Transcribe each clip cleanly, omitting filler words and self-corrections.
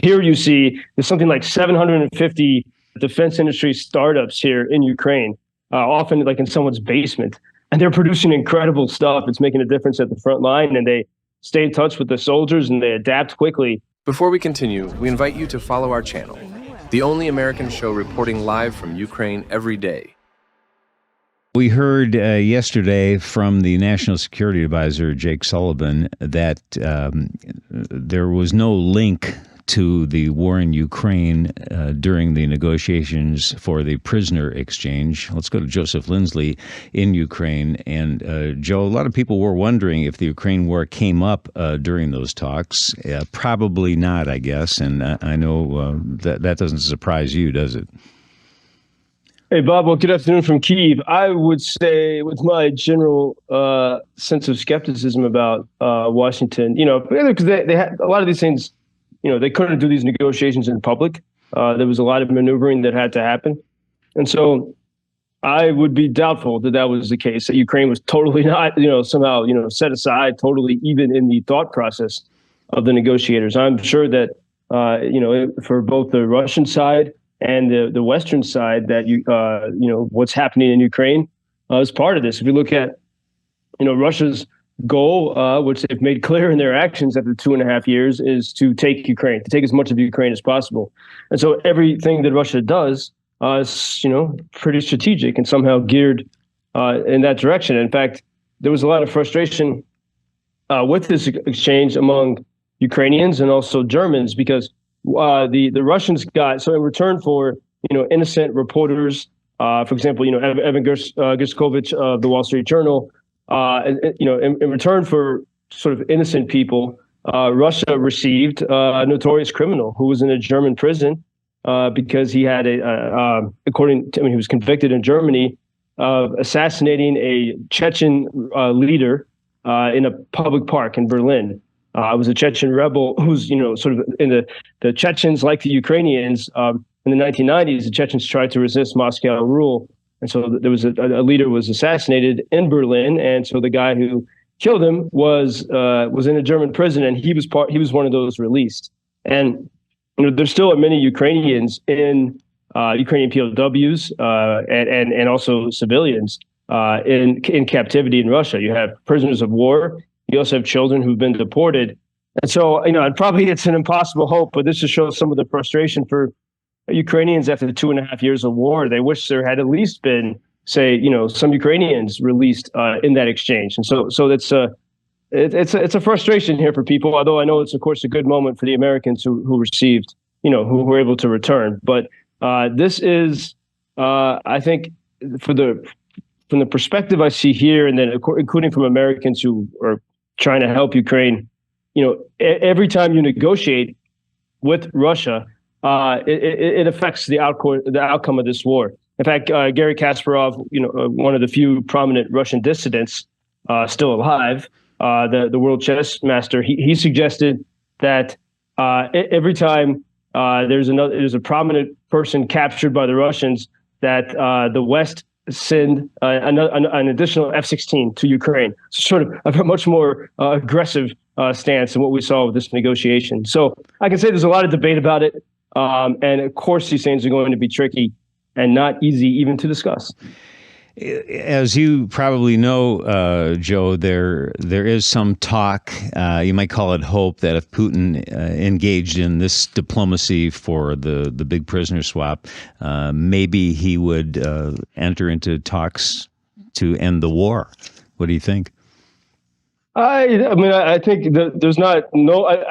here you see there's something like 750 defense industry startups here in Ukraine, often like in someone's basement. And they're producing incredible stuff. It's making a difference at the front line, and they stay in touch with the soldiers and they adapt quickly. Before we continue, we invite you to follow our channel, the only American show reporting live from Ukraine every day. We heard yesterday from the National Security Advisor, Jake Sullivan, that there was no link to the war in Ukraine during the negotiations for the prisoner exchange. Let's go to Joseph Lindsley in Ukraine. And Joe, a lot of people were wondering if the Ukraine war came up during those talks. Probably not, I guess. And I know that doesn't surprise you, does it? Hey, Bob. Well, good afternoon from Kyiv. I would say, with my general sense of skepticism about Washington, because they had a lot of these things. They couldn't do these negotiations in public. There was a lot of maneuvering that had to happen. And so I would be doubtful that was the case, that Ukraine was totally not, somehow, set aside, totally even in the thought process of the negotiators. I'm sure that, for both the Russian side and the Western side, that, what's happening in Ukraine is part of this. If you look at, Russia's goal, which they've made clear in their actions after 2.5 years, is to take Ukraine, to take as much of Ukraine as possible. And so everything that Russia does is, pretty strategic and somehow geared in that direction. In fact, there was a lot of frustration with this exchange among Ukrainians and also Germans, because the Russians got, so in return for, innocent reporters, for example, Evan Gershkovich of the Wall Street Journal, in return for sort of innocent people, Russia received a notorious criminal who was in a German prison because he had he was convicted in Germany of assassinating a Chechen leader in a public park in Berlin. It was a Chechen rebel who's, sort of in the Chechens, like the Ukrainians, in the 1990s, the Chechens tried to resist Moscow rule. And so there was a leader was assassinated in Berlin, and so the guy who killed him was in a German prison, and he was one of those released. And there's still many Ukrainians in Ukrainian POWs and also civilians in captivity in Russia. You have prisoners of war. You also have children who've been deported. And so probably it's an impossible hope, but this just shows some of the frustration for Ukrainians after the 2.5 years of war. They wish there had at least been, say, some Ukrainians released in that exchange. And so it's a frustration here for people, although I know it's, of course, a good moment for the Americans who received, who were able to return. But this is, I think, from the perspective I see here, and then including from Americans who are trying to help Ukraine, every time you negotiate with Russia, it affects the outcome of this war. In fact, Garry Kasparov, one of the few prominent Russian dissidents still alive, the world chess master, he suggested that every time there's a prominent person captured by the Russians, that the West send an additional F-16 to Ukraine. So sort of a much more aggressive stance than what we saw with this negotiation. So I can say there's a lot of debate about it. And of course, these things are going to be tricky and not easy even to discuss. As you probably know, Joe, there is some talk, you might call it hope, that if Putin engaged in this diplomacy for the big prisoner swap, maybe he would enter into talks to end the war. What do you think? I think there's I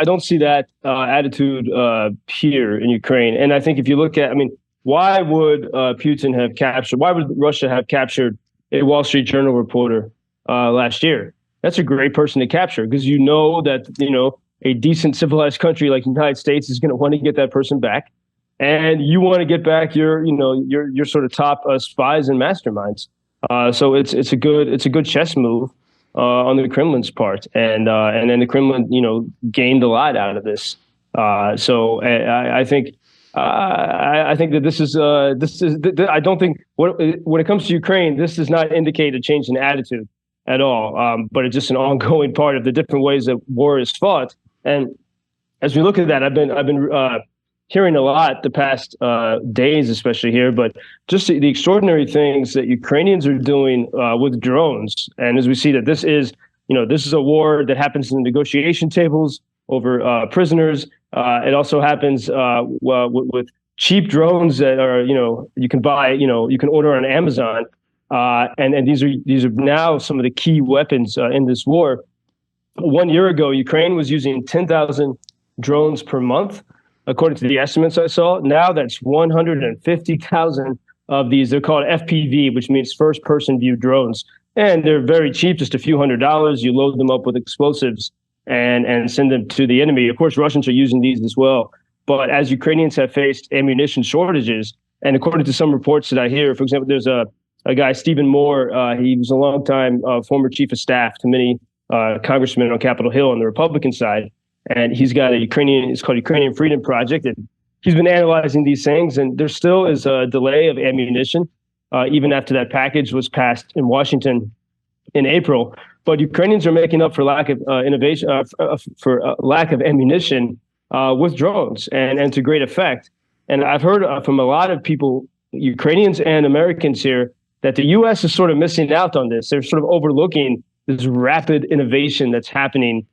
don't see that attitude here in Ukraine. And I think if you look at, why would why would Russia have captured a Wall Street Journal reporter last year? That's a great person to capture, because that, a decent civilized country like the United States is going to want to get that person back. And you want to get back your sort of top spies and masterminds. So it's a good chess move on the Kremlin's part, and then the Kremlin, gained a lot out of this. So I think that this is I don't think when it comes to Ukraine, this does not indicate a change in attitude at all. But it's just an ongoing part of the different ways that war is fought. And as we look at that, I've been hearing a lot the past days, especially here, but just the extraordinary things that Ukrainians are doing with drones. And as we see that this is a war that happens in the negotiation tables over prisoners. It also happens with cheap drones that are, you can buy, you can order on Amazon. And these are now some of the key weapons in this war. 1 year ago, Ukraine was using 10,000 drones per month, according to the estimates I saw. Now that's 150,000 of these. They're called FPV, which means first person view drones. And they're very cheap, just a few $100s. You load them up with explosives and send them to the enemy. Of course, Russians are using these as well. But as Ukrainians have faced ammunition shortages, and according to some reports that I hear, for example, there's a guy, Stephen Moore. He was a longtime former chief of staff to many congressmen on Capitol Hill on the Republican side. And he's got it's called Ukrainian Freedom Project. And he's been analyzing these things. And there still is a delay of ammunition, even after that package was passed in Washington in April. But Ukrainians are making up for lack of innovation, for lack of ammunition with drones and to great effect. And I've heard from a lot of people, Ukrainians and Americans here, that the U.S. is sort of missing out on this. They're sort of overlooking this rapid innovation that's happening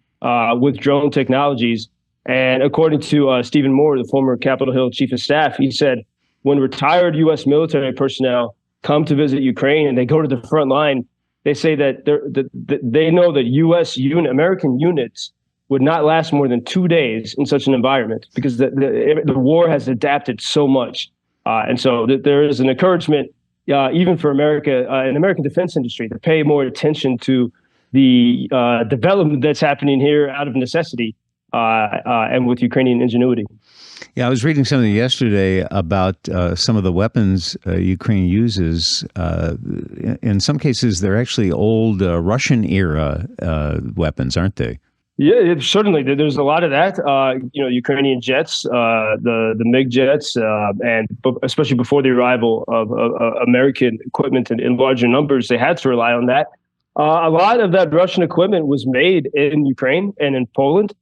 with drone technologies. And according to Stephen Moore, the former Capitol Hill chief of staff, he said, when retired U.S. military personnel come to visit Ukraine and they go to the front line, they say that they know that American units would not last more than 2 days in such an environment because the war has adapted so much. And so there is an encouragement, even for America, an American defense industry, to pay more attention to the development that's happening here out of necessity and with Ukrainian ingenuity. Yeah, I was reading something yesterday about some of the weapons Ukraine uses. In some cases, they're actually old Russian-era weapons, aren't they? Yeah, certainly. There's a lot of that. Ukrainian jets, the MiG jets, and especially before the arrival of American equipment in larger numbers, they had to rely on that. A lot of that Russian equipment was made in Ukraine and in Poland.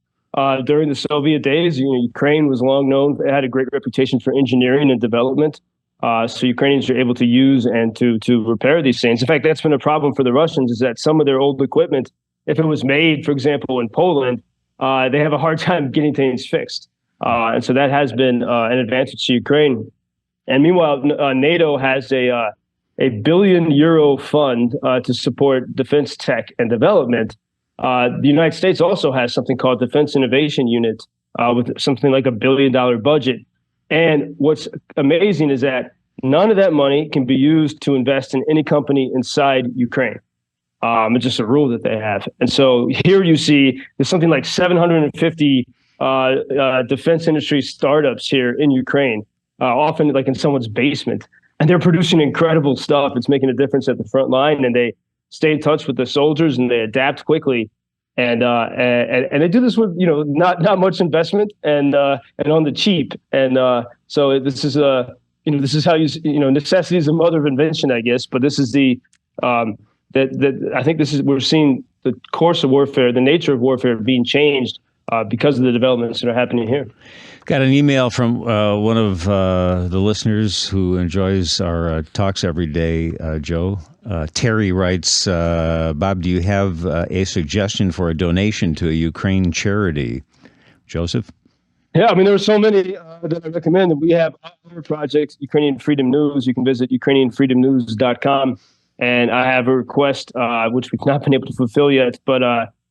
During the Soviet days, Ukraine was long known. It had a great reputation for engineering and development. So Ukrainians are able to use and to repair these things. In fact, that's been a problem for the Russians, is that some of their old equipment, if it was made, for example, in Poland, they have a hard time getting things fixed. And so that has been an advantage to Ukraine. And meanwhile, NATO has a €1 billion fund to support defense tech and development. The United States also has something called Defense Innovation Unit with something like $1 billion budget. And what's amazing is that none of that money can be used to invest in any company inside Ukraine. It's just a rule that they have. And so here you see there's something like 750 defense industry startups here in Ukraine, often like in someone's basement. And they're producing incredible stuff. It's making a difference at the front line, and they stay in touch with the soldiers and they adapt quickly. And they do this with, not much investment and on the cheap. And so this is this is how necessity is the mother of invention, I guess. But this is that I think we're seeing the course of warfare, the nature of warfare being changed because of the developments that are happening here. Got an email from one of the listeners who enjoys our talks every day, Joe. Terry writes, Bob, do you have a suggestion for a donation to a Ukraine charity? Joseph? Yeah, there are so many that I recommend. We have our project, Ukrainian Freedom News. You can visit Ukrainian-freedomnews.com. And I have a request, which we've not been able to fulfill yet, but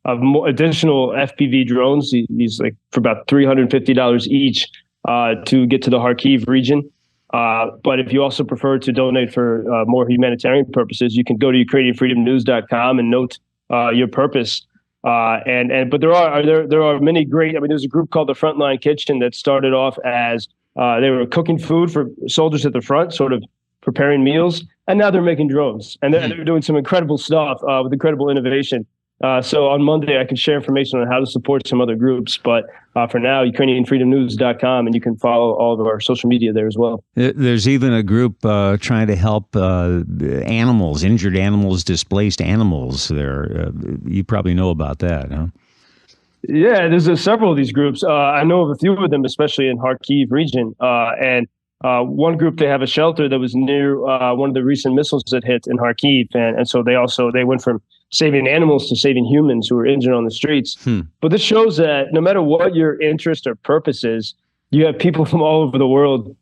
of more additional FPV drones, these for about $350 each to get to the Kharkiv region. But if you also prefer to donate for more humanitarian purposes, you can go to Ukrainian-freedomnews.com and note your purpose. But there are many great. There's a group called the Frontline Kitchen that started off as they were cooking food for soldiers at the front, sort of preparing meals, and now they're making drones, and they're doing some incredible stuff with incredible innovation. So on Monday, I can share information on how to support some other groups. But for now, Ukrainian-freedomnews.com, and you can follow all of our social media there as well. There's even a group trying to help animals, injured animals, displaced animals there. You probably know about that, huh? Yeah, there's several of these groups. I know of a few of them, especially in Kharkiv region. And one group, they have a shelter that was near one of the recent missiles that hit in Kharkiv, and so they went from saving animals to saving humans who were injured on the streets. But this shows that no matter what your interest or purpose is, you have people from all over the world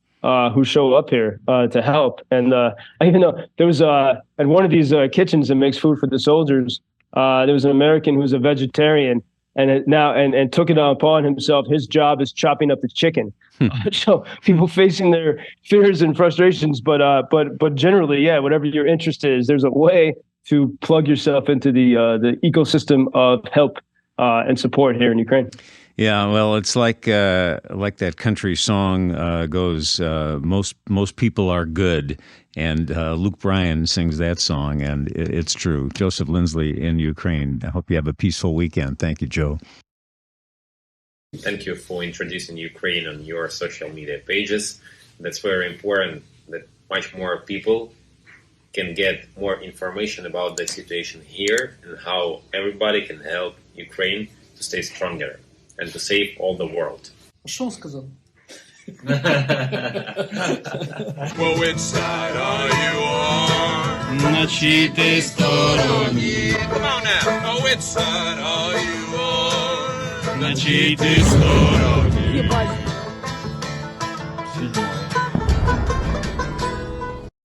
who show up here to help. And I even know there was at one of these kitchens that makes food for the soldiers. There was an American who was a vegetarian, and took it upon himself. His job is chopping up the chicken. So people facing their fears and frustrations, but generally, yeah, whatever your interest is, there's a way to plug yourself into the ecosystem of help and support here in Ukraine. Yeah, well, it's like that country song goes. Most people are good, and Luke Bryan sings that song, and it's true. Joseph Lindsley in Ukraine. I hope you have a peaceful weekend. Thank you, Joe. Thank you for introducing Ukraine on your social media pages. That's very important that much more people can get more information about the situation here and how everybody can help Ukraine to stay stronger and to save all the world. Що сказав? Well, which side are you on? На чиїй ти стороні? Come on now. Oh, which side are you on? На чиїй ти стороні?